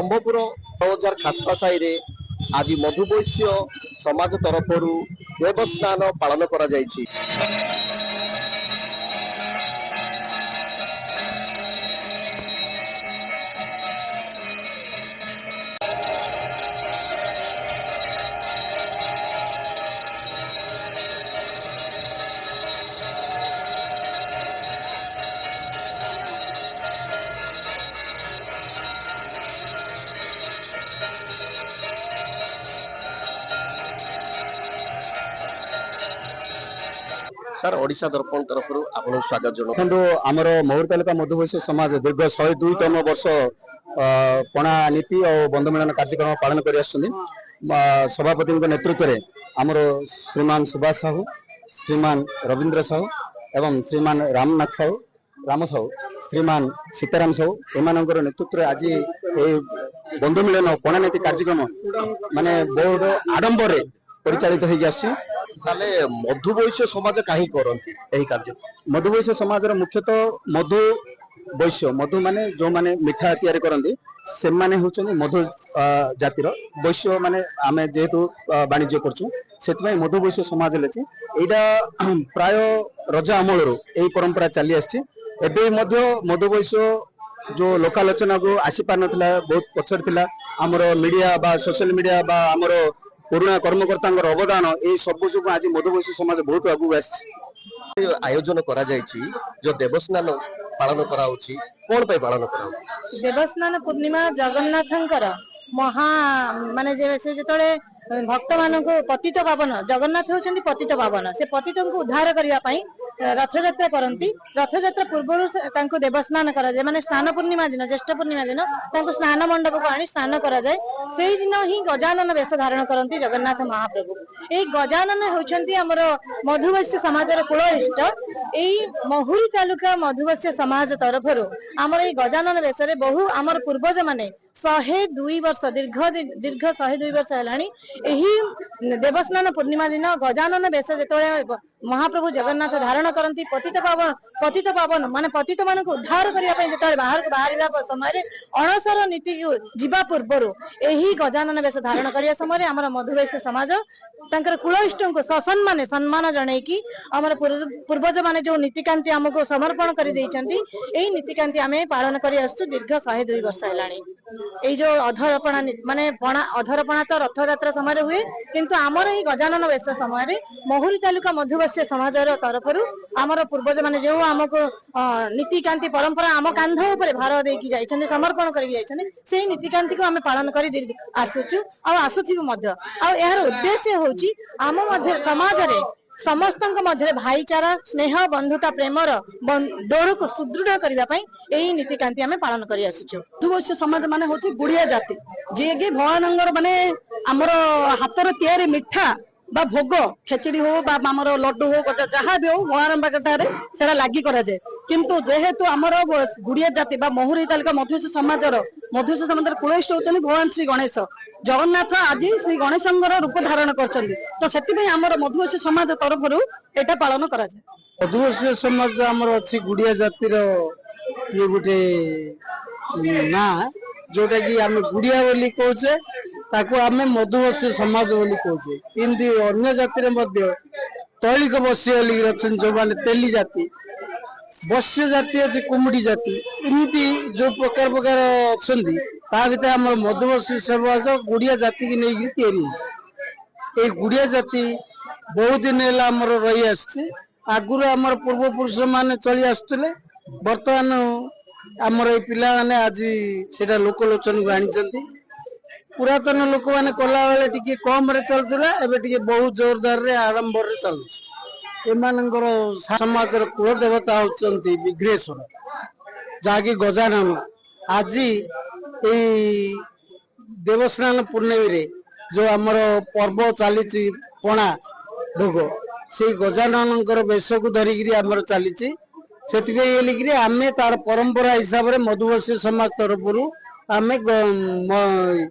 ब्रह्मपुर 2000 खास्पा साई आज मधुवैश्य समाज तरफ देवस्नान पालन करा जायछि। सर ओडिशा दर्पण तरफ आपन स्वागत जनाऊँ। आमर महुर तालुका मधुवैश्य समाज दीर्घ 102तम वर्ष पणा नीति और बंध मिलन कार्यक्रम पालन कर सभापति नेतृत्व में आमर श्रीमान सुभाष साहू, श्रीमान रविंद्र साहू एवं श्रीमान रामनाथ साहू, राम साहू, श्रीमान सीताराम साहू एम नेतृत्व आज बंध मिलन पणा नीति कार्यक्रम माने बहुत आडंबर परिचालित हो। मधुवैश्य समाज कहीं करती कार्य? मधुवैश्य समाज मुख्यतः मधु वैश्य मधु माने जो माने मिठा तैयारी करती से माने होचनी मधु जातिर वैश्य माने आमे जेहेतु वाणिज्य करछु सेतमै मधुवैश्य समाज लेछि। एटा प्राय रजा अमल यही परंपरा चली आछि। एबे मध्य मधुवैश्य जो लोकालोचना को आसी पार नथिला, बहुत पछर थिला। हमरो मीडिया बा सोशल मीडिया बा हमरो पुराना कर्मकर्ता अवदान ये सब जो आज मधुवैश्य समाज बहुत आगू आयोजन करा जायछि। जो देवस्नान पालन करा होछि कोन पे पालन करा होछि? देवस्नान पूर्णिमा जगन्नाथंकर महा माने जे जतले भक्त मानको पतित पावन जगन्नाथ होचंदी पतित पावन से पतित को उद्धार करिया पई रथयात्रा करती। रथयात्रा पूर्व तांको देवस्नान करा जाय माने स्नान पूर्णिमा दिन ज्येष्ठ पूर्णिमा दिन तांको स्नान मंडप को आनी स्नान करा जाय। सेही दिन ही गजानन वेश धारण करती जगन्नाथ महाप्रभु। एई गजानन होचंती हमर मधुवैश्य समाजर कुल इष्ट। एई महुरी तालुका मधुवैश्य समाज तरफरु हमर एई गजानन वेश रे बहु हमर पूर्वज माने 102 वर्ष दीर्घ 102 वर्ष हेलानी एही देवस्नान पूर्णिमा दिन गजानन वेश जेतोळे महाप्रभु जगन्नाथ धारण करती पतित पावन माने पतित मान को उद्धार करने जो बाहर को बाहर समय अणसर नीति जीवा पूर्व यही गजानन वेश धारण करने समय आम मधुवैश्य समाज तांकर कुल इष्ट को ससम्मान सम्मान जनईकी आम पूर्वज माने जो नीतिकांति आमको समर्पण कर नीतिकांति आम पालन कर दीर्घ 102 वर्ष है। जो अधरपणा माने पणा अधरपणा तो रथयात्रा समय हुए किंतु आमर ये गजानन वेश समय महुरी तालुका मधुवैश्य समाज तरफरु आमर पूर्वज माने जो आमको नीतिकांति परंपरा आम कांध उपर भार देकी जाइछन समर्पण करके जाइछन से नीतिकांति को आम पालन करी आसुछु आ आसुथिबु मध्य आ एहर उद्देश्य होची आम मध्य समाज रे समस्त मध्य भाईचारा स्नेह बंधुता प्रेमर डोर को सुदृढ़ करने यही नीतिकांति आम पालन कर मधुवैश्य समाज माने होची गुड़िया जाति जे कि भगवान माने आमर हाथर तैयारी मिठा बा भोग खेचड़ी हो बा आमर लड्डू हो जहाँ भी हो भगवान पाखरे से लगी करा जाए। किंतु जेहेतु आमर गुड़िया जाति बा महुरी तालुका मधुवैश्य समाज कुलइष्ट होचनी भगवान श्री गणेश जगन्नाथ आज श्री गणेश रूप धारण करछन्ती तो सेति आमर मधुवैश्य समाज तरफ एटा पालन करा जाए। मधुवैश्य समाज आमर अछि गुड़िया जातिर ये गोटे ना जोटा कि आम गुड़िया बोली कहचे ताको आमे मधुवैश्य समाज बोली कहचे। किंतु अन्य जाति तैलिक बस्य बोली रचन जो माने तेली जाति बस्य जाति अच्छे कुमुडी जाति इमती जो प्रकार प्रकार अच्छा ता भर आम मधुवैश्य समाज गुड़िया जाति की नहीं तैयारी गुड़िया जाति बहुत दिन है आमर रही आगुरी आमर पूर्वपुरुष मान चली आसुले बर्तमान आमर ये पिला माने आज से लोकलोचन को आनी पुरातन लोक मैंने कला बेले टी कम चलता एवं बहुत जोरदार रे आरंभ चलुची। एमानंकर समाज कुल देवता होचंती विघ्नेश्वर जहाँकि गजानन आज देवस्नान पूर्णिमा रे जो आमर पर्व चली पणा भोग से गजानन वेश को धरिकी आमर चली से आमे तार परंपरा हिसाब से मधुवैश्य समाज तरफ आमे